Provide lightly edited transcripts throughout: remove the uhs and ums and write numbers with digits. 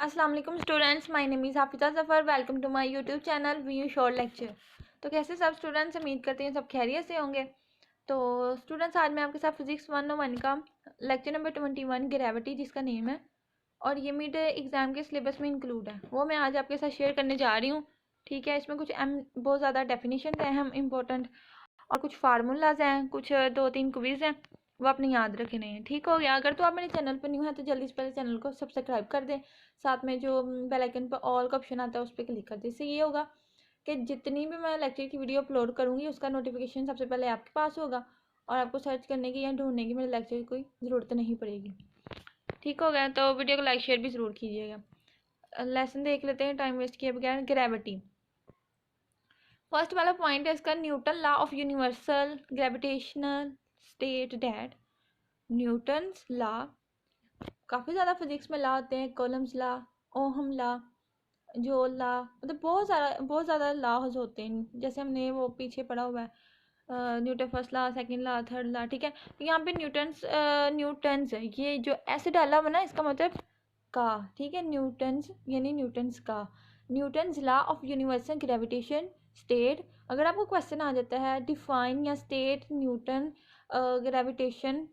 अस्सलाम वालेकुम students, my name is Hafiza Zafar. Welcome to my YouTube channel view short lecture. तो कैसे सब स्टूडेंट्स, उम्मीद करते हैं सब खैरियत से होंगे। तो स्टूडेंट्स, आज मैं आपके साथ फिजिक्स 101 का लेक्चर नंबर 21 ग्रेविटी जिसका नेम है और ये मिड एग्ज़ाम के सिलेबस में इंक्लूड है, वो मैं आज आपके साथ शेयर करने जा रही हूँ। ठीक है, इसमें कुछ बहुत ज़्यादा डेफिनेशन हैं हम इम्पोर्टेंट, और कुछ फार्मूलाज हैं, कुछ 2-3 क्विज़ हैं, वो आपने याद रखने हैं। ठीक हो गया। अगर तो आप मेरे चैनल पर न्यू है तो जल्दी से पहले चैनल को सब्सक्राइब कर दें, साथ में जो बेल आइकन पर ऑल का ऑप्शन आता है उस पर क्लिक कर दें। इससे ये होगा कि जितनी भी मैं लेक्चर की वीडियो अपलोड करूँगी उसका नोटिफिकेशन सबसे पहले आपके पास होगा और आपको सर्च करने की या ढूंढने की मेरे लेक्चर की कोई ज़रूरत नहीं पड़ेगी। ठीक हो गया। तो वीडियो को लाइक शेयर भी ज़रूर कीजिएगा। लेसन देख लेते हैं टाइम वेस्ट किए बगैर। ग्रेविटी फर्स्ट वाला पॉइंट है इसका, Newton law of universal gravitational state that Newton's law. काफ़ी ज़्यादा फिजिक्स में लॉ होते हैं, कॉलम्स लॉ, ओहम लॉ, जो लॉ, मतलब बहुत ज़्यादा लॉज होते हैं। जैसे हमने वो पीछे पढ़ा हुआ है Newton first law, second law, third law. ठीक है, तो यहाँ पे न्यूटन्स है, ये जो ऐसे डाला हुआ ना इसका मतलब का। ठीक है, न्यूटन्स यानी न्यूटन्स का, Newton's law of universal gravitation state. अगर आपको क्वेश्चन आ जाता है डिफाइन या स्टेट न्यूटन ग्रेविटेशन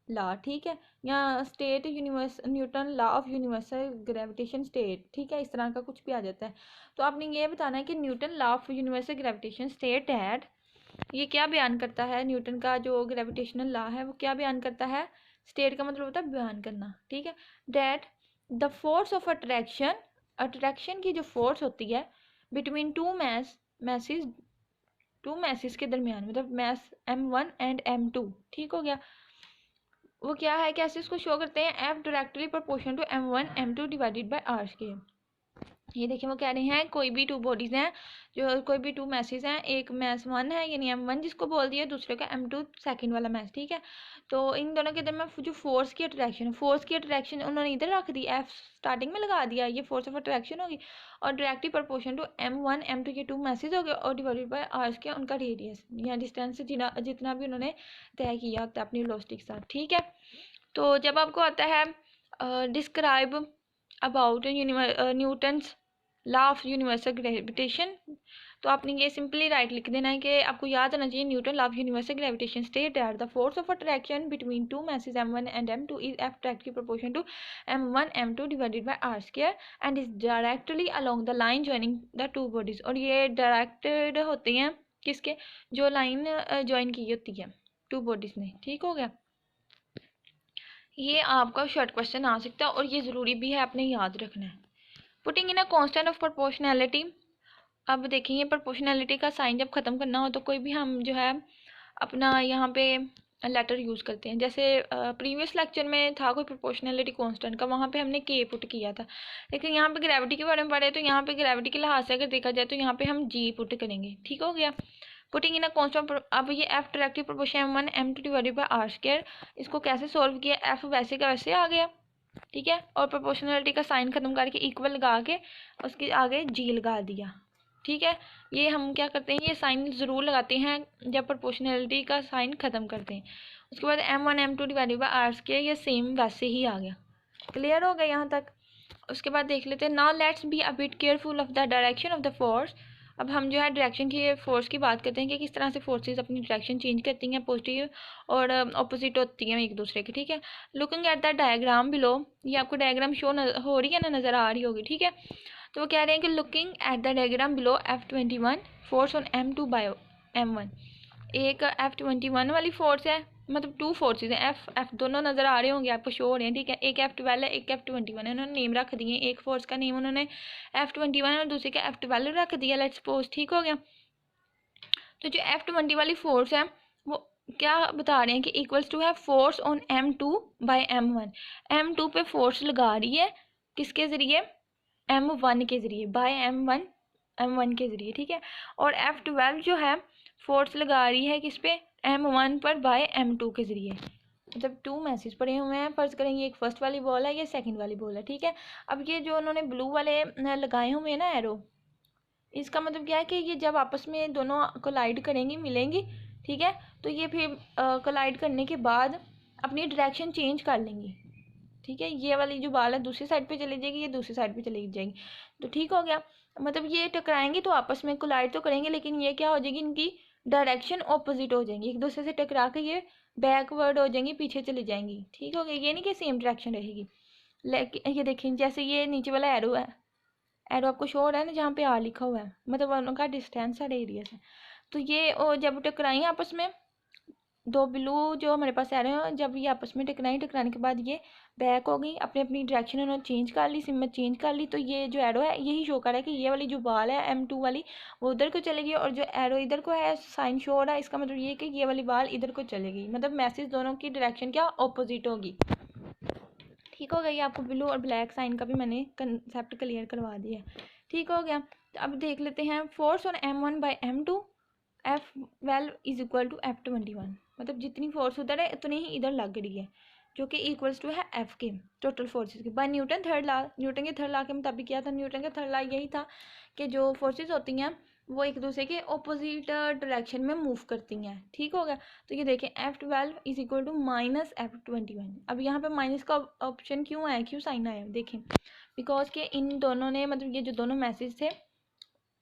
लॉ, ठीक है, या state Newton law of universal gravitation state, ठीक है, इस तरह का कुछ भी आ जाता है तो आपने ये बताना है कि Newton law of universal gravitation state that, ये क्या बयान करता है। न्यूटन का जो ग्रेविटेशनल लॉ है वो क्या बयान करता है। स्टेट का मतलब होता है बयान करना। ठीक है, that the force of attraction, attraction की जो फोर्स होती है बिटवीन टू मैसेज के दरमियान, मतलब मैस M1 एंड M2। ठीक हो गया, वो क्या है, कैसे इसको शो करते हैं। F directly proportional to M1 M2 divided by R square. ये देखिए वो कह रहे हैं कोई भी टू बॉडीज़ हैं, जो कोई भी टू मैसेज हैं, एक मैस 1 है यानी M1 जिसको बोल दिया, दूसरे का M2 सेकंड वाला मैस। ठीक है, तो इन दोनों के दरमियान जो फोर्स की अट्रैक्शन उन्होंने इधर रख दी, F स्टार्टिंग में लगा दिया, ये फोर्स ऑफ अट्रैक्शन होगी और directly proportion to M1 M2 के टू मैसेज हो गए और डिवाइडेड बाय R के उनका रेडियस या डिस्टेंस जितना भी उन्होंने तय किया होता है अपनी वेलोसिटी के साथ। ठीक है, तो जब आपको आता है describe about Newton's law of universal gravitation, तो आपने ये सिंपली राइट लिख देना है कि आपको याद होना चाहिए Newton law of universal gravitation state that the force of attraction between two masses M1 and M2 is F directly proportional to M1 M2 divided by R square and is directly along the line joining the two bodies. और ये directed होते हैं किसके, जो line join की होती है two bodies में। ठीक हो गया, ये आपका शॉर्ट क्वेश्चन आ सकता है और ये ज़रूरी भी है, आपने याद रखना है। Putting in a constant of proportionality. अब देखेंगे प्रोपोर्शनैलिटी का साइन जब ख़त्म करना हो तो कोई भी हम जो है अपना यहाँ पे लेटर यूज़ करते हैं। जैसे प्रीवियस लेक्चर में था कोई प्रोपोर्शनैलिटी कांस्टेंट का, वहाँ पे हमने के पुट किया था, लेकिन यहाँ पे ग्रेविटी के बारे में पढ़े तो यहाँ पे ग्रेविटी के लिहाज से अगर देखा जाए तो यहाँ पे हम जी पुट करेंगे। ठीक हो गया, पुटिंग इन अ कांस्टेंट। अब ये F directly proportion M1 M2 divided by R square, इसको कैसे सॉल्व किया, F वैसे का वैसे आ गया। ठीक है, और प्रोपोर्शनलिटी का साइन खत्म करके इक्वल लगा के उसके आगे जी लगा दिया। ठीक है, ये हम क्या करते हैं, ये साइन ज़रूर लगाते हैं जब प्रोपोर्शनलिटी का साइन ख़त्म करते हैं। उसके बाद M1 M2 divided by R square, ये सेम वैसे ही आ गया। क्लियर हो गया यहाँ तक। उसके बाद देख लेते हैं, now let's be a bit careful of the direction of the force. अब हम जो है डायरेक्शन की फोर्स की बात करते हैं कि किस तरह से फोर्सेस अपनी डायरेक्शन चेंज करती हैं, पॉजिटिव और ऑपोजिट होती हैं एक दूसरे की। ठीक है, looking at the diagram below, ये आपको डायग्राम शो हो रही है ना, नज़र आ रही होगी। ठीक है, तो वो कह रहे हैं कि looking at the diagram below F21 force on M2 by M1, एक F21 वाली फोर्स है, मतलब टू फोर्सेज हैं, F दोनों नज़र आ रहे होंगे आपको, शो हो रहे हैं। ठीक है, एक F12 है, एक F21 है, उन्होंने नेम रख दिए, एक फोर्स का नेम उन्होंने F21 और दूसरे का F12 रख दिया, लेट्स सपोज। ठीक हो गया, तो जो F20 वाली फोर्स है वो क्या बता रहे हैं कि इक्वल्स टू है force on M2 by M1, M2 पे फोर्स लगा रही है किसके ज़रिए, M1 के ज़रिए, बाय M1 के ज़रिए। ठीक है, और F12 जो है फोर्स लगा रही है किस पे, M1 पर बाय M2 के ज़रिए। मतलब टू मैसेज पड़े हुए हैं, फर्ज करेंगे एक फर्स्ट वाली बॉल है, ये सेकंड वाली बॉल है। ठीक है, अब ये जो उन्होंने ब्लू वाले लगाए हुए हैं ना एरो, इसका मतलब क्या है कि ये जब आपस में दोनों कोलाइड करेंगी, मिलेंगी, ठीक है, तो ये फिर कोलाइड करने के बाद अपनी डायरेक्शन चेंज कर लेंगी। ठीक है, ये वाली जो बाल है दूसरी साइड पे चली जाएगी, ये दूसरी साइड पे चली जाएगी। तो ठीक हो गया, मतलब ये टकराएंगे तो आपस में कोलाइड तो करेंगे, लेकिन ये क्या हो जाएगी, इनकी डायरेक्शन ऑपोजिट हो जाएंगी, एक दूसरे से टकरा के ये बैकवर्ड हो जाएंगी, पीछे चली जाएंगी। ठीक हो गया, ये नहीं कि सेम डायरेक्शन रहेगी। लेकिन ये देखें, जैसे ये नीचे वाला एरो है, एरो आपको शो हो रहा है ना, जहाँ पे आर लिखा हुआ है, मतलब उनका डिस्टेंस है एरिया से। तो ये जब टकराई आपस में, दो ब्लू जो हमारे पास एरो हैं, जब ये आपस में टकराई, टकराने के बाद ये बैक हो गई, अपनी अपनी डायरेक्शन उन्होंने चेंज कर ली, सिमत चेंज कर ली। तो ये जो एरो है यही शो कर रहा है कि ये वाली जो बाल है M2 वाली वो उधर को चलेगी, और जो एरो इधर को है साइन शो हो रहा है, इसका मतलब ये कि ये वाली बाल इधर को चलेगी, मतलब मैसेज दोनों की डायरेक्शन क्या ऑपोजिट होगी। ठीक हो गया, ये आपको ब्लू और ब्लैक साइन का भी मैंने कंसेप्ट क्लियर करवा दिया है। ठीक हो गया, तो अब देख लेते हैं force on M1 by M2 F12 is equal to F21, मतलब जितनी फोर्स उधर है उतनी ही इधर लग रही है, जो कि इक्वल्स टू है F के टोटल फोर्सेस के by Newton third law. Newton के थर्ड लॉ के मुताबिक क्या था, न्यूटन का थर्ड लॉ यही था कि जो फोर्सेस होती हैं वो एक दूसरे के ऑपोजिट डायरेक्शन में मूव करती हैं। ठीक हो गया, तो ये देखें F12 is equal to minus F21। अब यहाँ पे माइनस का ऑप्शन क्यों आया, क्यों साइन आया, देखें बिकॉज के इन दोनों ने, मतलब ये जो दोनों मैसेज थे,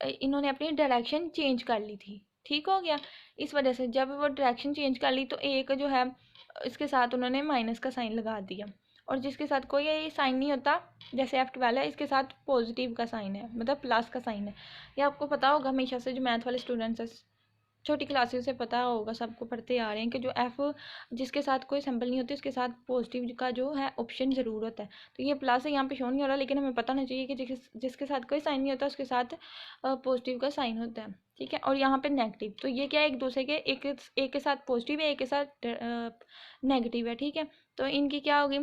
इन्होंने अपनी डायरेक्शन चेंज कर ली थी। ठीक हो गया, इस वजह से जब वो डायरेक्शन चेंज कर ली तो एक जो है इसके साथ उन्होंने माइनस का साइन लगा दिया, और जिसके साथ कोई साइन नहीं होता जैसे F12 है, इसके साथ पॉजिटिव का साइन है, मतलब प्लस का साइन है। ये आपको पता होगा हमेशा से, जो मैथ वाले स्टूडेंट्स हैं छोटी क्लासेस से पता होगा, सबको पढ़ते आ रहे हैं कि जो F जिसके साथ कोई सिंबल नहीं होती उसके साथ पॉजिटिव का जो है ऑप्शन ज़रूर होता है। तो ये प्लस है यहाँ पे शो नहीं हो रहा, लेकिन हमें पता होना चाहिए कि जिसके साथ कोई साइन नहीं होता उसके साथ पॉजिटिव का साइन होता है। ठीक है, और यहाँ पे नेगेटिव, तो ये क्या है, एक दूसरे के एक के साथ पॉजिटिव है, एक के साथ नेगेटिव है। ठीक है, तो इनकी क्या होगी,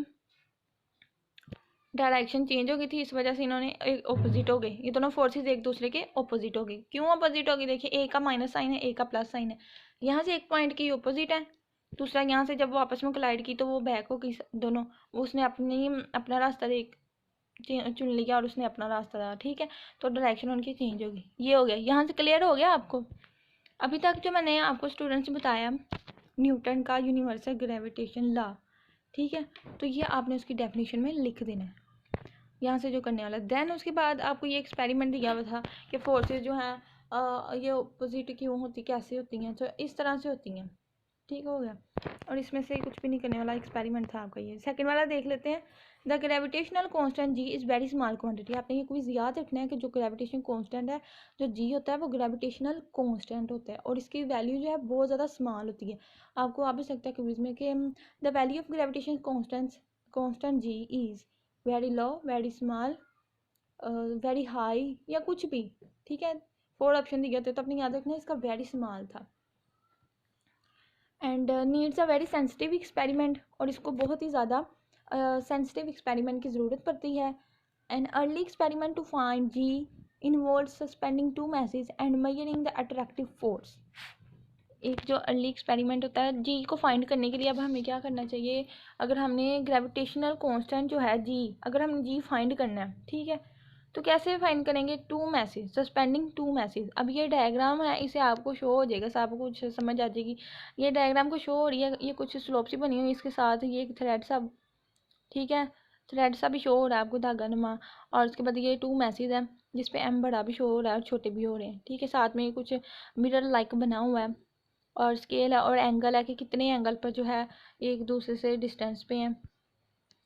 डायरेक्शन चेंज हो गई थी, इस वजह से इन्होंने ऑपोजिट हो गए, ये दोनों फोर्सेस एक दूसरे के ऑपोजिट हो गई। क्यों ऑपोजिट हो गई, देखिए एक का माइनस साइन है, एक का प्लस साइन है, यहाँ से एक पॉइंट की ऑपोजिट है, दूसरा यहाँ से जब वो आपस में कोलाइड की तो वो बैक हो गई दोनों, उसने अपना रास्ता चुन लिया और उसने अपना रास्ता दिया। ठीक है, तो डायरेक्शन उनकी चेंज होगी। ये हो गया, यहाँ से क्लियर हो गया आपको। अभी तक जो मैंने आपको स्टूडेंट्स बताया न्यूटन का यूनिवर्सल ग्रेविटेशन लॉ, ठीक है, तो ये आपने उसकी डेफिनेशन में लिख देना है यहाँ से जो करने वाला। देन उसके बाद आपको ये एक्सपेरिमेंट दिया हुआ था कि फोर्सेस जो हैं ये अपोजिट क्यों होती, कैसे होती हैं, तो इस तरह से होती हैं। ठीक हो गया, और इसमें से कुछ भी नहीं करने वाला, एक्सपेरिमेंट था आपका। ये सेकंड वाला देख लेते हैं। The gravitational constant ji is very small quantity. आपने ये क्विज याद रखना है कि जो ग्रेविटेशन कांस्टेंट है, जो जी होता है वो ग्रेविटेशनल कांस्टेंट होता है, और इसकी वैल्यू जो है बहुत ज़्यादा स्मॉल होती है। आपको आ भी सकता है क्विज में कि the value of gravitation constant ji is very low, very small, very high, या कुछ भी। ठीक है, 4 ऑप्शन दिए थे, तो अपने याद रखना है इसका वेरी स्मॉल था। And needs a very sensitive experiment, और इसको बहुत ही ज़्यादा सेंसिटिव एक्सपेरिमेंट की ज़रूरत पड़ती है। An early experiment to find G involve suspending 2 masses and measuring the attractive force. एक जो अर्ली एक्सपेरिमेंट होता है जी को फाइंड करने के लिए, अब हमें क्या करना चाहिए, अगर हमने ग्रेविटेशनल कांस्टेंट जो है जी, अगर हमने जी फाइंड करना है, ठीक है, तो कैसे फाइंड करेंगे, 2 masses, सस्पेंडिंग 2 masses। अब ये डायग्राम है, इसे आपको शो हो जाएगा, सब आपको कुछ समझ आ जाएगी। ये डायग्राम को शो हो रही है, ये कुछ स्लोप सी बनी हुई है, इसके साथ ये एक थ्रेड सा, ठीक है, थ्रेड सा भी शो हो रहा है आपको, धागा नुमा, और उसके बाद ये 2 masses है जिसपे M बड़ा भी शो हो रहा है और छोटे भी हो रहे हैं। ठीक है, साथ में कुछ मिरर लाइक बना हुआ है, और स्केल है, और एंगल है कि कितने एंगल पर जो है एक दूसरे से डिस्टेंस पे हैं।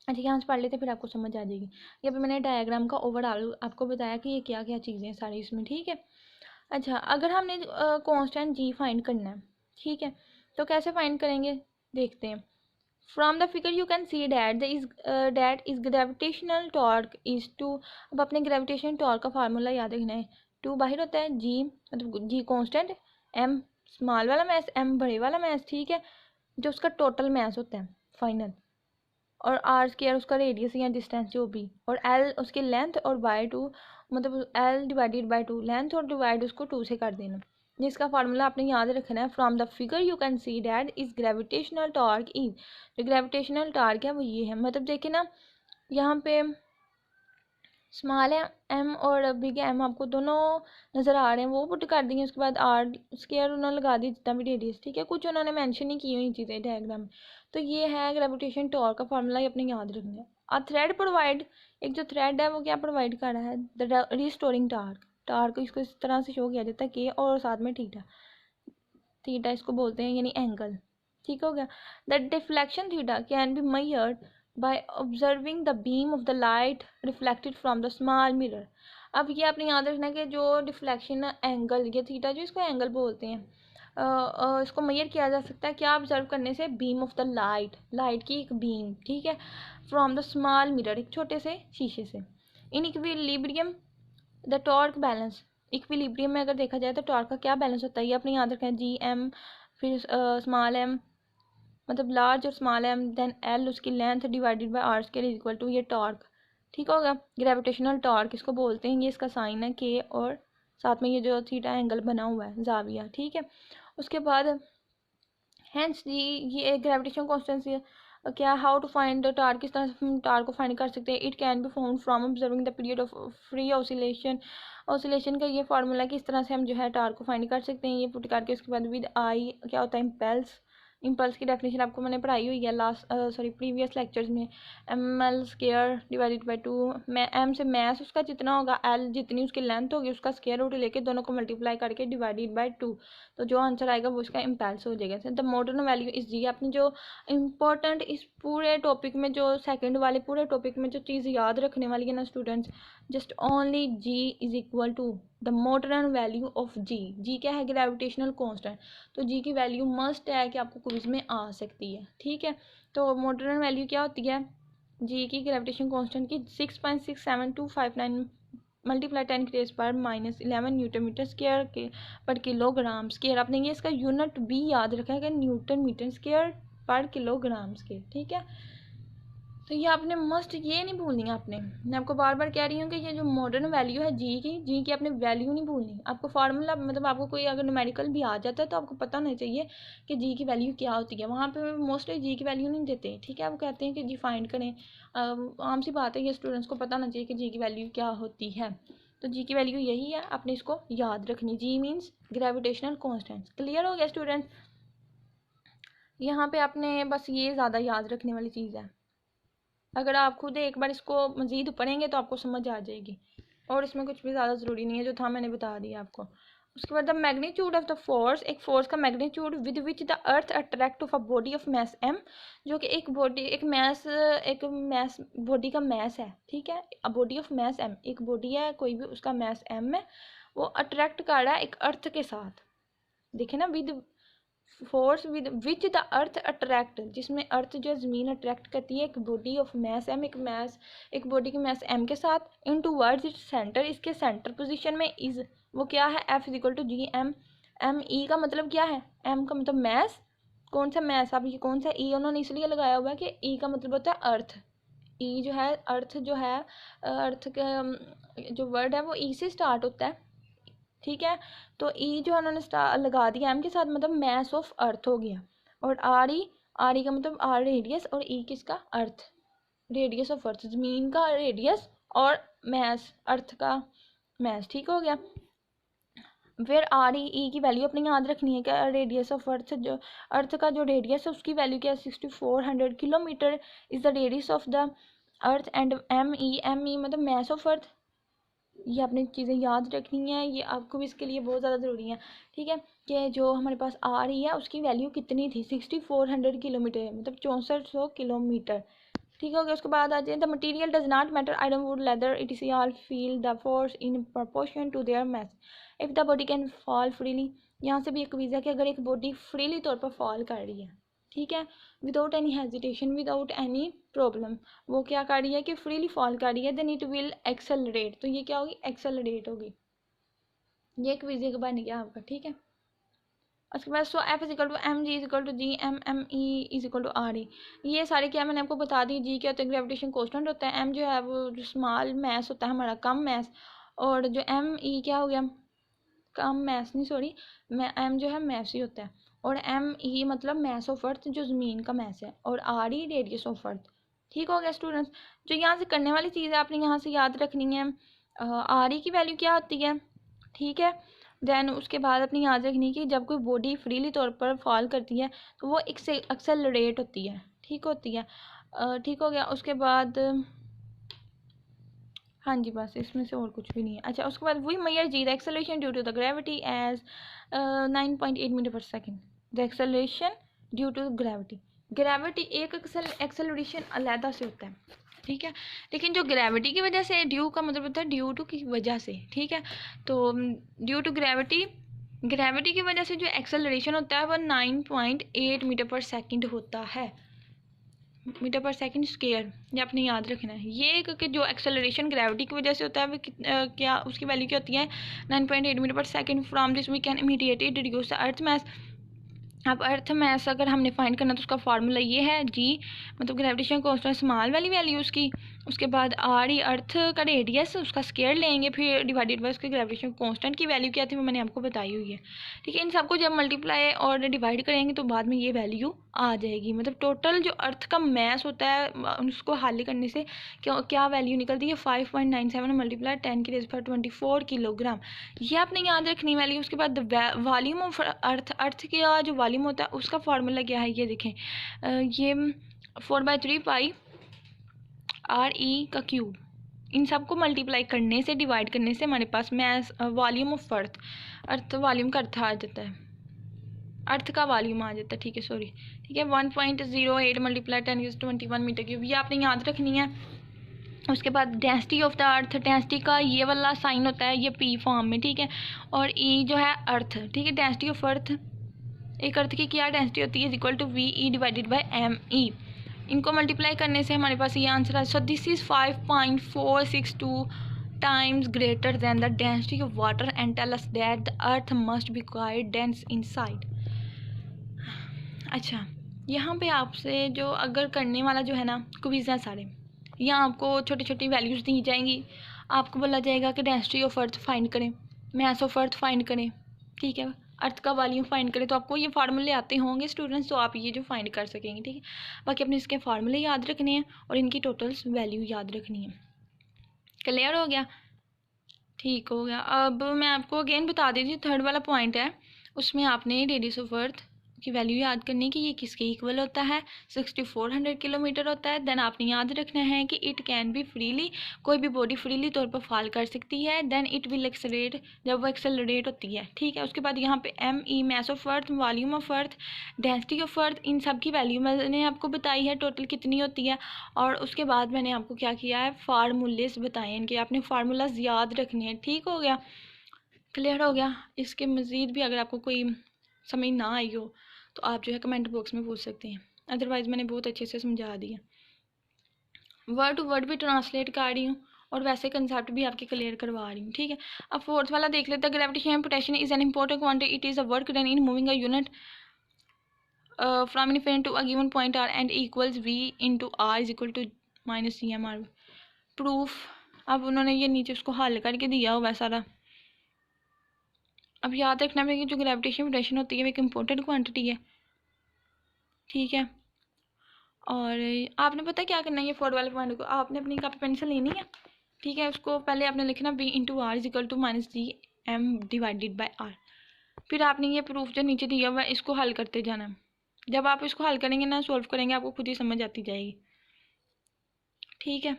अच्छा, यहाँ से पढ़ लेते फिर आपको समझ आ जाएगी। ये भी मैंने डायग्राम का ओवरऑल आपको बताया कि ये क्या क्या चीज़ें हैं सारी इसमें। ठीक है, अच्छा, अगर हमने कांस्टेंट जी फाइंड करना है, ठीक है, तो कैसे फाइंड करेंगे, देखते हैं। From the figure you can see that is gravitational torque is two. अब अपने ग्रेविटेशनल टॉर्क का फार्मूला याद रखना है, 2 बाहर होता है, जी मतलब जी कांस्टेंट, M स्मॉल वाला मैस, M बड़े वाला मैस, ठीक है, जो उसका टोटल मैस होता है फाइनल, और R स्क्वायर उसका रेडियस या डिस्टेंस जो भी, और L उसकी लेंथ, और बाय 2 मतलब L डिवाइडेड बाय 2 लेंथ, और डिवाइड उसको 2 से कर देना। जिसका फार्मूला आपने याद रखना है, from the figure you can see that is gravitational torque is. जो ग्रेविटेशनल टॉर्क है वो ये है, मतलब देखिए ना, यहाँ पे स्मॉल है M और बिग M आपको दोनों नज़र आ रहे हैं, वो पुट कर देंगे। उसके बाद R स्क्वायर उन्होंने लगा दी जितना भी रेडियस, ठीक है, कुछ उन्होंने मेंशन नहीं की हुई चीज़ें डायग्राम में। तो ये है ग्रेविटेशन टॉर्क का फार्मूला, ये अपने याद रखना है। अ थ्रेड प्रोवाइड, एक जो थ्रेड है वो क्या प्रोवाइड कर रहा है, द रिस्टोरिंग टार्क, टार्क इसको इस तरह से शो किया जाता है के और साथ में थीटा, थीटा इसको बोलते हैं यानी एंगल, ठीक हो गया। The deflection theta can be measured by observing the beam of the light reflected from the small mirror. अब ये आपने याद रखना है कि जो डिफ्लेक्शन एंगल, ये थीटा जो इसको एंगल बोलते हैं, इसको मेजर किया जा सकता है क्या, ऑब्जर्व करने से, beam of the light, light की एक बीम, ठीक है, फ्रॉम द स्मॉल मिरर, एक छोटे से शीशे से। In equilibrium the torque balance, equilibrium में अगर देखा जाए तो टॉर्क का क्या बैलेंस होता है, ये अपने याद रखना है, जी एम, फिर स्मॉल एम मतलब लार्ज और स्मॉल एम, देन एल उसकी length divided by R square is equal to ये टॉर्क, ठीक होगा। ग्रेविटेशनल टॉर्क इसको बोलते हैं, ये इसका साइन है के और साथ में ये जो थीटा एंगल बना हुआ है जाविया, ठीक है। उसके बाद हेंस जी ये ग्रेविटेशन कॉन्स्टेंसी क्या, how to find the torque, किस तरह से हम टार्क को फाइंड कर सकते हैं, it can be found from observing the period of free oscillation, oscillation का ये फार्मूला कि इस तरह से हम जो है टार्क को फाइंड कर सकते हैं, ये पुट करके उसके बाद विद आई क्या होता है, इम्पल्स, इम्पल्स की डेफिनेशन आपको मैंने पढ़ाई हुई है लास्ट प्रीवियस लेक्चर्स में, M L square divided by 2, मैं एम से मैस उसका जितना होगा, एल जितनी उसकी लेंथ होगी उसका स्केयर रूट लेके दोनों को मल्टीप्लाई करके डिवाइडेड बाई 2, तो जो आंसर आएगा वो उसका इम्पल्स हो जाएगा। द मॉडर्न वैल्यू इस जी, आपने जो इम्पोर्टेंट इस पूरे टॉपिक में, जो सेकंड वाले पूरे टॉपिक में जो चीज़ याद रखने वाली है ना students, just only G is equal to the modern value of G, G क्या है, ग्रेविटेशनल कांस्टेंट, तो जी की वैल्यू मस्ट है कि आपको क्विज में आ सकती है, ठीक है। तो मॉडर्न वैल्यू क्या होती है जी की, ग्रेविटेशन कांस्टेंट की 6.67259 मल्टीप्लाई 10⁻⁻11 न्यूटन मीटर स्क्वायर के पर किलोग्राम स्क्वायर, आपने ये इसका यूनिट भी याद रखा है कि न्यूटन मीटर स्क्वायर पर किलोग्राम स्क्वायर, ठीक है। तो ये आपने मस्ट ये नहीं भूलनी है आपने, मैं आपको बार बार कह रही हूँ कि ये जो मॉडर्न वैल्यू है जी की आपने वैल्यू नहीं भूलनी, आपको फार्मूला मतलब आपको कोई अगर न्यूमेरिकल भी आ जाता है तो आपको पता होना चाहिए कि जी की वैल्यू क्या होती है, वहाँ पे मोस्टली जी की वैल्यू नहीं देते, ठीक है, वो कहते हैं कि जी फाइंड करें, आम सी बात है, ये स्टूडेंट्स को पता होना चाहिए कि जी की वैल्यू क्या होती है, तो जी की वैल्यू यही है, आपने इसको याद रखनी, जी मीन्स ग्रेविटेशनल कॉन्स्टेंट। क्लियर हो गया स्टूडेंट, यहाँ पे आपने बस ये ज़्यादा याद रखने वाली चीज़ है, अगर आप खुद एक बार इसको मज़ीद पढ़ेंगे तो आपको समझ आ जाएगी, और इसमें कुछ भी ज़्यादा ज़रूरी नहीं है, जो था मैंने बता दिया आपको। उसके बाद the magnitude of the force, एक फोर्स का magnitude with which the earth attract of a body of mass M, जो कि एक बॉडी, एक मैस बॉडी का मैस है, ठीक है, a body of mass M, एक बॉडी है कोई भी, उसका मैस एम है, वो अट्रैक्ट कर रहा है एक अर्थ के साथ, देखे ना, with force with which the earth attract, जिसमें अर्थ जो ज़मीन अट्रैक्ट करती है एक बॉडी ऑफ मैस एम, एक बॉडी की मैस एम के साथ, in towards its centre, इसके सेंटर पोजीशन में इज, वो क्या है, F is equal to G M, M E का मतलब क्या है, एम का मतलब मैस, कौन सा मैस, अब ये कौन सा ई उन्होंने इसलिए लगाया हुआ है कि ई का मतलब होता है अर्थ, ई जो है अर्थ जो है, अर्थ का जो वर्ड है वो ई से स्टार्ट होता है, ठीक है, तो ई जो उन्होंने लगा दिया एम के साथ, मतलब मैस ऑफ अर्थ हो गया, और आर ई का मतलब आर रेडियस, और ई किसका, अर्थ, रेडियस ऑफ अर्थ, जमीन का रेडियस और मैस अर्थ का मैस, ठीक हो गया। फिर आर ई की वैल्यू अपने याद रखनी है, क्या, रेडियस ऑफ अर्थ, जो अर्थ का जो रेडियस है उसकी वैल्यू क्या है, 6400 kilometre is the radius of the earth, and M E मतलब मैस ऑफ अर्थ, ये आपने चीज़ें याद रखनी है, ये आपको भी इसके लिए बहुत ज़्यादा ज़रूरी है, ठीक है, कि जो हमारे पास आ रही है उसकी वैल्यू कितनी थी, 6400 किलोमीटर, मतलब 6400 किलोमीटर, ठीक हो गया। उसके बाद आ जाए, the material does not matter, iron wood leather it is all feel the force in proportion to their mass, if the body can fall freely, यहाँ से भी एक वीज़ा कि अगर एक बॉडी फ्रीली तौर पर फॉल कर रही है, ठीक है, without any hesitation, without any problem, वो क्या कर रही है कि फ्रीली फॉल कर रही है, देन इट विल एक्सेलरेट, तो ये क्या होगी, एक्सेलरेट होगी, ये एक विज़ा बन गया आपका, ठीक है। उसके बाद so F is equal to m g is equal to G M, M E is equal to R E, ये सारे क्या मैंने आपको बता दी, जी क्या होता है, ग्रेविटेशन कांस्टेंट होता है, एम जो है वो जो स्मॉल मैस होता है हमारा, कम मैस, और जो एम ई क्या हो गया, कम मैस नहीं सॉरी, मैं एम जो है मैस ही होता है, और एम ई मतलब मैस ऑफ अर्थ, जो ज़मीन का मैस है, और आर ई रेडियस ऑफ अर्थ, ठीक हो गया स्टूडेंट्स। जो यहाँ से करने वाली चीज़ है आपने यहाँ से याद रखनी है, आर ई की वैल्यू क्या होती है, ठीक है, देन उसके बाद अपनी याद रखनी कि जब कोई बॉडी फ्रीली तौर पर फॉल करती है तो वो एक्सेलरेट होती है, ठीक होती है, ठीक हो गया। उसके बाद हाँ जी, बस इसमें से और कुछ भी नहीं है। अच्छा, उसके बाद we measure g the acceleration due to the gravity as 9.8 metre per second. The acceleration due to gravity, gravity एक एक्सेलरेशन अलहदा से होता है, ठीक है। लेकिन जो ग्रेविटी की वजह से, ड्यू का मतलब होता है ड्यू टू की वजह से, ठीक है। तो ड्यू टू ग्रेविटी, ग्रेविटी की वजह से जो एक्सेलरेशन होता है वो 9.8 मीटर पर सेकेंड होता है, मीटर पर सेकंड स्क्वायर, ये आपने याद रखना है। ये क्योंकि जो एक्सेलरेशन ग्रेविटी की वजह से होता है वो क्या उसकी वैल्यू क्या होती है 9.8 मीटर पर second. From this we can immediately deduce the earth mass. अब अर्थ मैस अगर हमने फाइंड करना तो उसका फार्मूला ये है जी, मतलब ग्रेविटेशन कांस्टेंट स्मॉल वाली वैल्यू उसकी, उसके बाद आर ही अर्थ का रेडियस, उसका स्क्वायर लेंगे, फिर डिवाइडेड बाय उसके ग्रेविटेशन कांस्टेंट की वैल्यू क्या थी वो मैंने आपको बताई हुई है, ठीक है। इन सबको जब मल्टीप्लाई और डिवाइड करेंगे तो बाद में ये वैल्यू आ जाएगी। मतलब टोटल जो अर्थ का मैस होता है उसको हल करने से क्या क्या वैल्यू निकलती है 5.97 मल्टीप्लाई 10⁻24 किलोग्राम। ये आपने याद रखनी वैल्यू। उसके बाद वॉल्यूम ऑफ अर्थ, अर्थ का जो वॉल्यूम होता है उसका फार्मूला क्या है ये देखें, ये 4/3 पाई आर ई का क्यूब। इन सबको मल्टीप्लाई करने से, डिवाइड करने से हमारे पास mass volume of earth, earth volume का अर्थ आ जाता है, अर्थ का वॉल्यूम आ जाता है, ठीक है, सॉरी, ठीक है। 1.08 मल्टीप्लाई 10⁻21 मीटर क्यूब, ये आपने याद रखनी है। उसके बाद density of the earth, density का ये वाला साइन होता है ये पी फॉर्म में, ठीक है। और ई जो है अर्थ, ठीक है। डेंसिटी ऑफ अर्थ, एक अर्थ की क्या डेंसिटी होती है equal to V E divided by M E. इनको मल्टीप्लाई करने से हमारे पास ये आंसर है। So this is 5.462 times greater than the density of water and tell us that the earth must be quite dense inside. अच्छा, यहाँ पे आपसे जो अगर करने वाला जो है ना क्विज़ है सारे, यहाँ आपको छोटी छोटी वैल्यूज़ दी जाएंगी, आपको बोला जाएगा कि डेंसिटी ऑफ अर्थ फाइंड करें, मास ऑफ अर्थ फाइंड करें, ठीक है, अर्थ का वॉल्यूम फाइंड करें। तो आपको ये फार्मूले आते होंगे स्टूडेंट्स, तो आप ये जो फाइंड कर सकेंगे, ठीक है। बाकी अपने इसके फार्मूले याद रखने हैं और इनकी टोटल्स वैल्यू याद रखनी है। क्लियर हो गया? ठीक हो गया। अब मैं आपको अगेन बता देती हूँ, थर्ड वाला पॉइंट है, उसमें आपने रेडियस ऑफ अर्थ की वैल्यू याद करनी कि ये किसके इक्वल होता है, 6400 किलोमीटर होता है। देन आपने याद रखना है कि इट कैन बी फ्रीली, कोई भी बॉडी फ्रीली तौर पर फॉल कर सकती है। देन इट विल एक्सेलरेट, जब वो एक्सेलरेट होती है, ठीक है। उसके बाद यहाँ पे M E mass of earth, volume of earth, density of earth, इन सब की वैल्यू मैंने आपको बताई है टोटल कितनी होती है। और उसके बाद मैंने आपको क्या किया है, फार्मूलेस बताए, इनके आपने फार्मूलाज याद रखने हैं। ठीक हो गया? क्लियर हो गया? इसके मज़ीद भी अगर आपको कोई समझ ना आई हो तो आप जो है कमेंट बॉक्स में पूछ सकते हैं, अदरवाइज़ मैंने बहुत अच्छे से समझा दिया, वर्ड टू वर्ड भी ट्रांसलेट कर रही हूँ और वैसे कंसेप्ट भी आपके क्लियर करवा रही हूँ, ठीक है। अब फोर्थ वाला देख लेते हैं। Gravitation potential is an important quantity, it is a work done in moving a unit from infinity to a given point R and equals V into R is equal to minus C M R. Proof, अब उन्होंने ये नीचे उसको हल करके दिया हुआ है सारा। अब याद रखना है कि जो ग्रेविटेशन पोटेंशियल होती है वो एक इम्पोर्टेंट क्वांटिटी है, ठीक है। और आपने पता क्या करना है, ये फोर्थ वाले पॉइंट को आपने अपनी कॉपी पेंसिल लेनी है, ठीक है। उसको पहले आपने लिखना B into R is equal to minus D M divided by R. फिर आपने ये प्रूफ जो नीचे दिया हुआ है इसको हल करते जाना। जब आप इसको हल करेंगे ना, सॉल्व करेंगे, आपको खुद ही समझ आती जाएगी, ठीक है।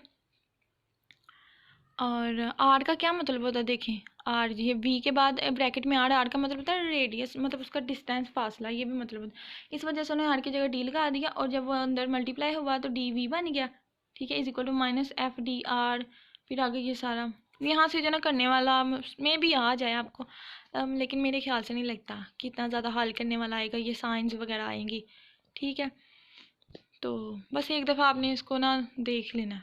और आर का क्या मतलब होता है, देखें, आर ये वी के बाद ब्रैकेट में आर, आर का मतलब होता है रेडियस, मतलब उसका डिस्टेंस, फासला, ये भी मतलब होता है। इस वजह से उन्होंने आर की जगह डी लगा दिया और जब वो अंदर मल्टीप्लाई हुआ तो डी वी बन गया, ठीक है, is equal to minus F D R. फिर आगे ये सारा यहाँ से जो ना करने वाला में भी आ जाए आपको, लेकिन मेरे ख्याल से नहीं लगता कि इतना ज़्यादा हल करने वाला आएगा, ये साइंस वगैरह आएंगी, ठीक है। तो बस एक दफ़ा आपने इसको ना देख लेना।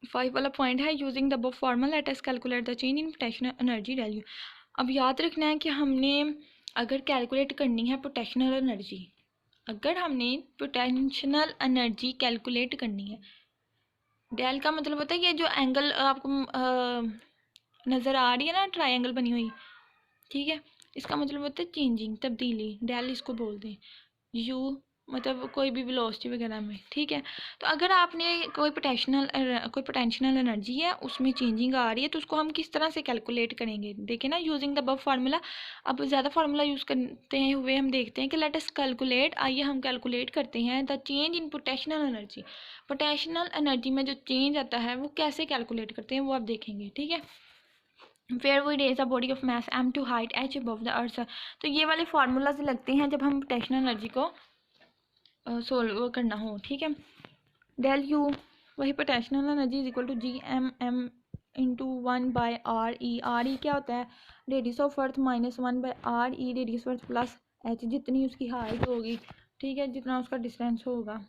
5 वाला पॉइंट है, using the above formula let us calculate the change in potential energy value. अब याद रखना है कि हमने अगर कैलकुलेट करनी है पोटेंशियल एनर्जी, अगर हमने पोटेंशियल एनर्जी कैलकुलेट करनी है, डेल का मतलब होता है ये जो एंगल आपको नज़र आ रही है ना, ट्रायंगल बनी हुई, ठीक है, इसका मतलब होता है चेंजिंग, तब्दीली, डेल इसको बोलते हैं। यू मतलब कोई भी वेलोसिटी वगैरह में, ठीक है। तो अगर आपने कोई पोटेंशियल एनर्जी है उसमें चेंजिंग आ रही है तो उसको हम किस तरह से कैलकुलेट करेंगे, देखें ना, यूजिंग द अबव फार्मूला। अब ज़्यादा फार्मूला यूज़ करते हैं हुए हम देखते हैं कि लेट अस कैलकुलेट, आइए हम कैलकुलेट करते हैं the change in potential energy. Potential energy में जो चेंज आता है वो कैसे कैलकुलेट करते हैं वो आप देखेंगे, ठीक है। where we raise a body of mass m to height h above the earth। तो ये वाले फार्मूलाज लगते हैं जब हम पोटेंशियल एनर्जी को सोल्व करना हो, ठीक है। डेल यू वही potential energy is equal to G M M into 1/r_e। r_e क्या होता है, radius of Earth minus 1/r_e radius of Earth plus h, जितनी उसकी हाइट होगी, ठीक है, जितना उसका डिस्टेंस होगा।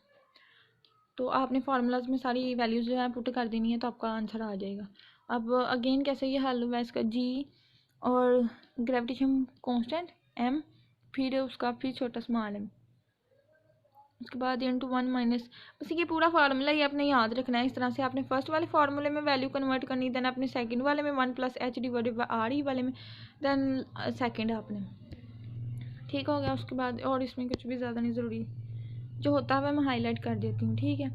तो आपने फार्मूलाज में सारी वैल्यूज जो है पुट कर देनी है तो आपका आंसर आ जाएगा। अब अगेन कैसे ये हल हुआ इसका, जी और ग्रेविटेशन कांस्टेंट m, फिर उसका फिर छोटा स्मॉल m, उसके बाद इंटू 1 माइनस, बस ये पूरा फार्मूला ही आपने याद रखना है। इस तरह से आपने फर्स्ट वाले फार्मूले में वैल्यू कन्वर्ट करनी, देन अपने सेकंड वाले में 1 plus H divided by R E वाले में, देन सेकंड आपने, ठीक हो गया। उसके बाद और इसमें कुछ भी ज़्यादा नहीं ज़रूरी, जो होता है मैं हाईलाइट कर देती हूँ, ठीक है।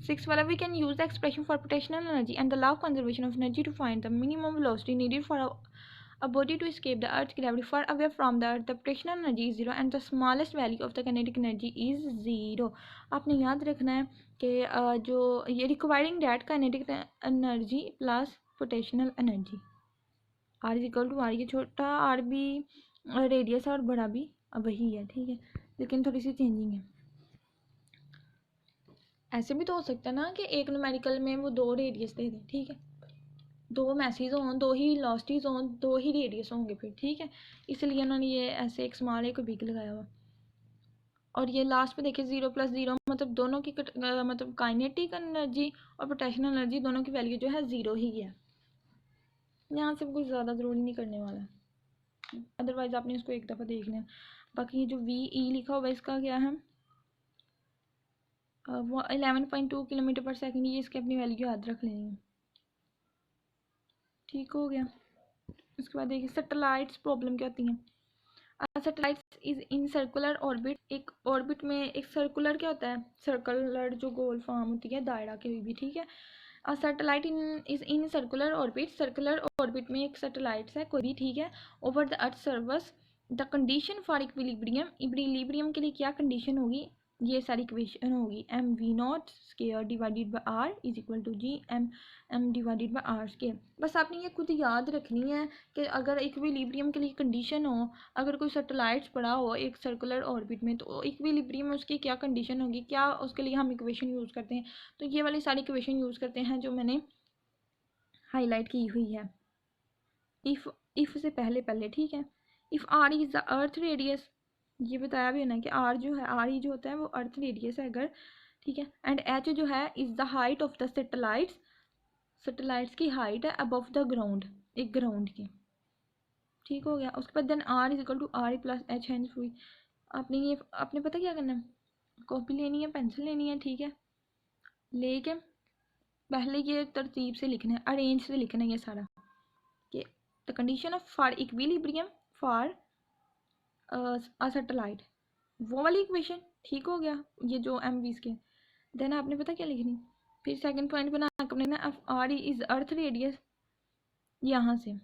6 वाला, we can use the expression for potential energy and the law of conservation of energy to find the minimum velocity needed for a body to escape the earth's gravity far away from the earth. The potential energy is zero and the smallest value of the kinetic energy is zero। आपने याद रखना है कि जो ये requiring that kinetic energy plus potential energy, R is equal to R, ये छोटा are भी रेडियस है और बड़ा भी वही है, ठीक है, लेकिन थोड़ी सी चेंजिंग है। ऐसे भी तो हो सकता है ना कि एक न्यूमेरिकल में वो 2 रेडियस दे दें, ठीक है, 2 मैसेज हों, 2 ही वेलोसिटीज हों, 2 ही रेडियस होंगे फिर, ठीक है, इसलिए उन्होंने ये ऐसे एक स्मॉल एक बिग लगाया हुआ। और ये लास्ट में देखिए 0 + 0 मतलब दोनों की मतलब काइनेटिक एनर्जी और पोटेंशियल एनर्जी दोनों की वैल्यू जो है 0 ही है। यहाँ से कुछ ज़्यादा ज़रूरी नहीं करने वाला, अदरवाइज आपने इसको एक दफ़ा देख लें। बाकी ये जो VE लिखा हुआ है इसका क्या है, वो 11.2 किलोमीटर पर सेकेंड, ये इसकी अपनी वैल्यू याद रख लेनी है, ठीक हो गया। उसके बाद देखिए सैटेलाइट्स प्रॉब्लम क्या होती है। Satellites is in circular orbit, एक ऑर्बिट में एक सर्कुलर क्या होता है, सर्कुलर जो गोल फॉर्म होती है दायरा की भी, ठीक है। Satellite is in circular orbit, circular orbit में एक सैटेलाइट्स है कोई भी, ठीक है, over the earth surface. The condition for equilibrium, equilibrium के लिए क्या कंडीशन होगी, ये सारी इक्वेशन होगी mv0 square divided by r is equal to G m divided by r square. बस आपने ये खुद याद रखनी है कि अगर इक्विलिब्रियम के लिए कंडीशन हो, अगर कोई सैटेलाइट्स पड़ा हो एक सर्कुलर ऑर्बिट में, तो इक्विलिब्रियम में उसकी क्या कंडीशन होगी, क्या उसके लिए हम इक्वेशन यूज़ करते हैं। तो ये वाली सारी इक्वेशन यूज़ करते हैं जो मैंने हाईलाइट की हुई है इफ़ से पहले, ठीक है। If r is the earth radius, ये बताया भी है ना कि r जो है, r ही जो होता है वो अर्थ रेडियस है अगर, ठीक है, एंड h जो है is the height of the satellites, satellites की हाइट है अबव द ग्राउंड, एक ग्राउंड की, ठीक हो गया। उसके बाद then r is equal to r plus h hence हुई। आपने पता क्या करना है, कॉपी लेनी है, पेंसिल लेनी है, ठीक है, लेके पहले ये तरतीब से लिखना है, अरेंज से लिखना है ये सारा, कि the condition of for equilibrium for a satellite, वो वाली इक्वेशन, ठीक हो गया, ये जो MVs के। देन आपने पता क्या लिखनी, फिर सेकंड पॉइंट बना अपने ना, r इज अर्थ रेडियस, यहाँ से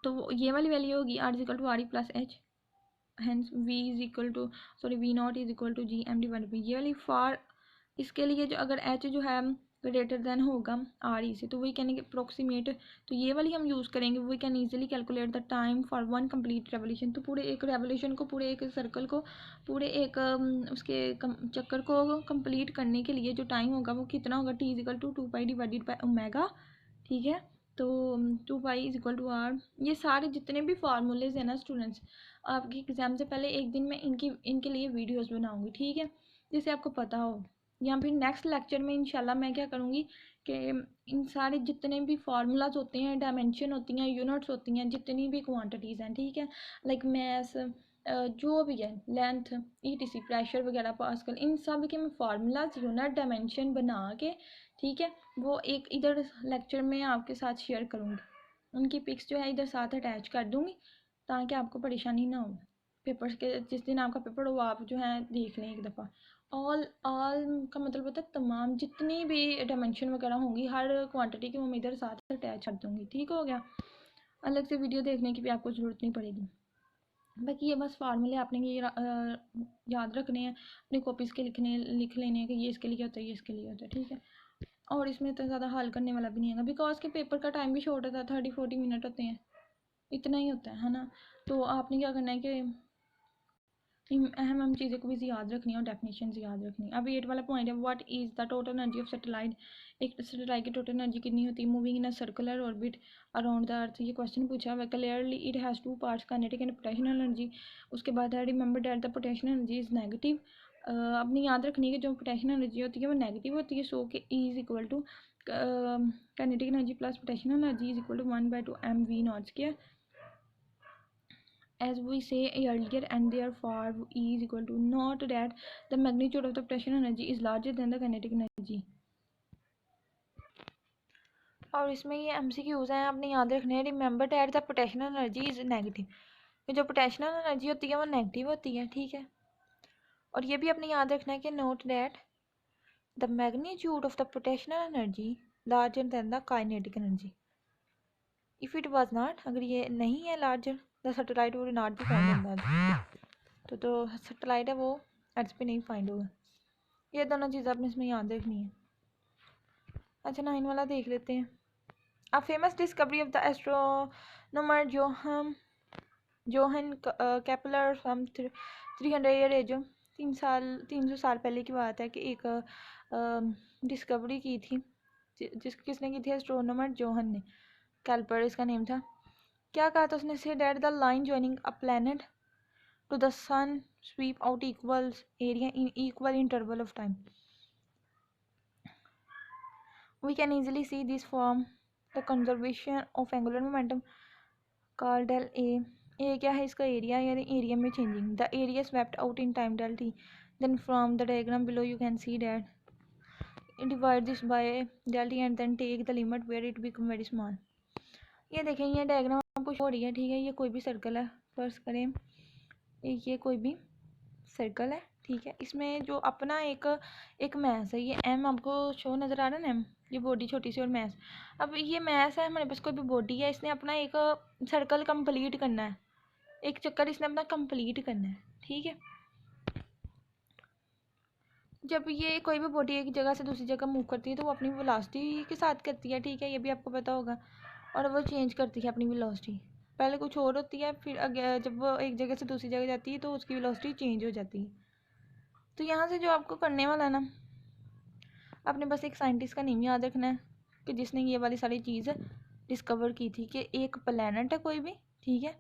तो ये वाली वैल्यू होगी r is equal to r plus h, hence v is equal to v0 is equal to G M divide by ये वाली फॉर, इसके लिए जो अगर h जो है ग्रेटर देन होगा r से, तो वही कहने के अप्रोक्सीमेट, तो ये वाली हम यूज़ करेंगे। We can easily calculate the time for 1 complete revolution, तो पूरे एक रेवोल्यूशन को, पूरे एक सर्कल को, पूरे एक उसके चक्कर को कंप्लीट करने के लिए जो टाइम होगा वो कितना होगा, t is equal to 2 pi divided by omega, ठीक है। तो 2 pi is equal to r। ये सारे जितने भी फार्मूलेज हैं ना स्टूडेंट्स, आपके एग्ज़ाम से पहले एक दिन में इनके लिए वीडियोस बनाऊंगी, ठीक है, जिससे आपको पता हो। या फिर नेक्स्ट लेक्चर में इंशाल्लाह मैं क्या करूँगी कि इन सारे जितने भी फार्मूलाज होते हैं, डायमेंशन होती हैं, यूनिट्स होती हैं, जितनी भी क्वांटिटीज़ हैं, ठीक है, लाइक मैस जो भी है, लेंथ, ETC, प्रेशर वगैरह, पास्कल, इन सब के मैं फार्मूलाज, यूनिट, डायमेंशन बना के, ठीक है, वो एक इधर लेक्चर में आपके साथ शेयर करूँगी। उनकी पिक्स जो है इधर साथ अटैच कर दूँगी ताकि आपको परेशानी ना हो। पेपर्स के जिस दिन आपका पेपर हो आप जो है देख लें एक दफ़ा। ऑल का मतलब होता है तमाम जितनी भी डायमेंशन वगैरह होंगी हर क्वांटिटी की वो मैं इधर साथ अटैच कर दूँगी। ठीक हो गया, अलग से वीडियो देखने की भी आपको ज़रूरत नहीं पड़ेगी। बाकी ये बस फार्मूले आपने ये याद रखने हैं, अपनी कॉपीज़ के लिख लेने हैं कि ये इसके लिए होता है, ये इसके लिए होता है। ठीक है, और इसमें इतना ज़्यादा हल करने वाला भी नहीं है बिकॉज के पेपर का टाइम भी शॉर्ट होता है, 30-40 मिनट होते हैं, इतना ही होता है ना। तो आपने क्या करना है कि अहम चीज़ें को भी याद रखनी है और डेफिनेशन याद रखनी है। अब 8 वाला पॉइंट है, what is the total energy of satellite. एक सैटेलाइट की टोटल एनर्जी कितनी होती है moving in a circular orbit around the earth. ये क्वेश्चन पूछा हुआ है। Clearly it has two parts, kinetic and potential energy. उसके बाद है remember that the potential energy is negative. अपनी याद रखनी है कि जो पोटेंशियल एनर्जी होती है वो नेगेटिव होती है, सो कि E is equal to kinetic energy plus potential energy is equal to 1/2 mv0 as we say earlier, and therefore E is equal to not that the magnitude of the potential energy is larger than the kinetic energy। और इसमें ये MCQs हैं, आपने याद रखने हैं। Remember that the potential energy is negative. जो potential energy होती है वो नेगेटिव होती है। ठीक है, और ये भी आपने याद रखना है कि note that the magnitude of the potential energy larger than the kinetic energy. If it was not, अगर ये नहीं है larger, the satellite would not be found on the. तो सैटेलाइट है वो अर्थ पे नहीं फाइंड होगा। ये दोनों चीज़ें आपने इसमें याद रखनी है। अच्छा 9 वाला देख लेते हैं। A famous discovery of the astronomer Johan Kepler from 300 year azo. 300 साल पहले की बात है कि एक डिस्कवरी की थी, किसने की थी? एस्ट्रोनॉमर जोहन ने। कैल्पर इसका नेम था। क्या कहा था उसने? Says that the line joining a planet to the sun sweep out equal area in equal interval of time. We can easily see this from the conservation of angular momentum called del A. A क्या है इसका? Area, यानी area में changing. The area swept out in time del T. Then from the diagram below you can see that divide this by del T and then take the limit where it become very small. ये देखें, ये diagram आपको हो रही है। ठीक है, ये कोई भी सर्कल है, फर्स्ट करें ये कोई भी सर्कल है। ठीक है, इसमें जो अपना एक मैस है, ये एम आपको शो नज़र आ रहा है ना, एम, ये बॉडी छोटी सी और मैस। अब ये मैस है, हमारे पास कोई भी बॉडी है, इसने अपना एक सर्कल कंप्लीट करना है, एक चक्कर इसने अपना कंप्लीट करना है। ठीक है, जब ये कोई भी बॉडी एक जगह से दूसरी जगह मूव करती है तो वो अपनी वेलोसिटी के साथ करती है। ठीक है, ये भी आपको पता होगा। और वो चेंज करती है अपनी वेलोसिटी, पहले कुछ और होती है, फिर जब वो एक जगह से दूसरी जगह जाती है तो उसकी वेलोसिटी चेंज हो जाती है। तो यहाँ से जो आपको करने वाला है ना, आपने बस एक साइंटिस्ट का नेम याद रखना है कि जिसने ये वाली सारी चीज़ डिस्कवर की थी कि एक प्लैनेट है कोई भी, ठीक है,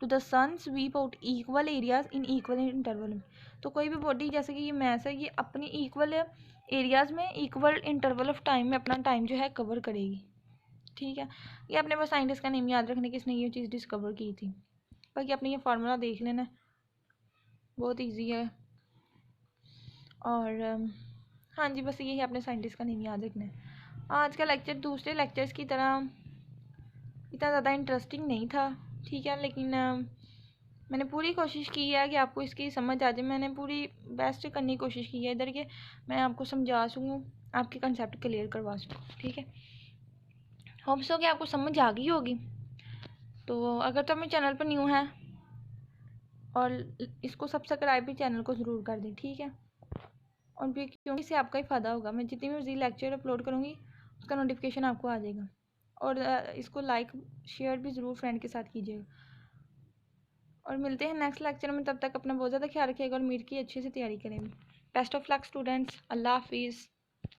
to the sun sweep out equal areas in equal interval. तो कोई भी बॉडी जैसे कि ये मैस है, ये अपनी इक्वल एरियाज में इक्वल इंटरवल ऑफ टाइम में अपना टाइम जो है कवर करेगी। ठीक है, ये अपने बस साइंटिस्ट का नेम याद रखने की इसने ये चीज़ डिस्कवर की थी। बाकी आपने ये फार्मूला देख लेना, बहुत ईजी है। और हाँ जी, बस यही अपने साइंटिस्ट का नेम याद रखना है। आज का लेक्चर दूसरे लेक्चर्स की तरह इतना ज़्यादा इंटरेस्टिंग नहीं था। ठीक है, लेकिन मैंने पूरी कोशिश की है कि आपको इसकी समझ आ जाए। मैंने पूरी बेस्ट करने की कोशिश की है इधर के मैं आपको समझा सकूँ, आपके कंसेप्ट क्लियर करवा सकूँ। ठीक है, होप्स हो कि आपको समझ आ गई होगी। तो अगर तो मेरे चैनल पर न्यू है और इसको सब्सक्राइब भी चैनल को ज़रूर कर दें। ठीक है, और भी क्योंकि इससे आपका ही फ़ायदा होगा। मैं जितनी भी मज़ीद लेक्चर अपलोड करूँगी उसका नोटिफिकेशन आपको आ जाएगा। और इसको लाइक शेयर भी ज़रूर फ्रेंड के साथ कीजिएगा। और मिलते हैं नेक्स्ट लेक्चर में, तब तक अपना बहुत ज़्यादा ख्याल रखिएगा और मीट की अच्छे से तैयारी करेंगे। बेस्ट ऑफ लक स्टूडेंट्स, अल्लाह हाफिज़।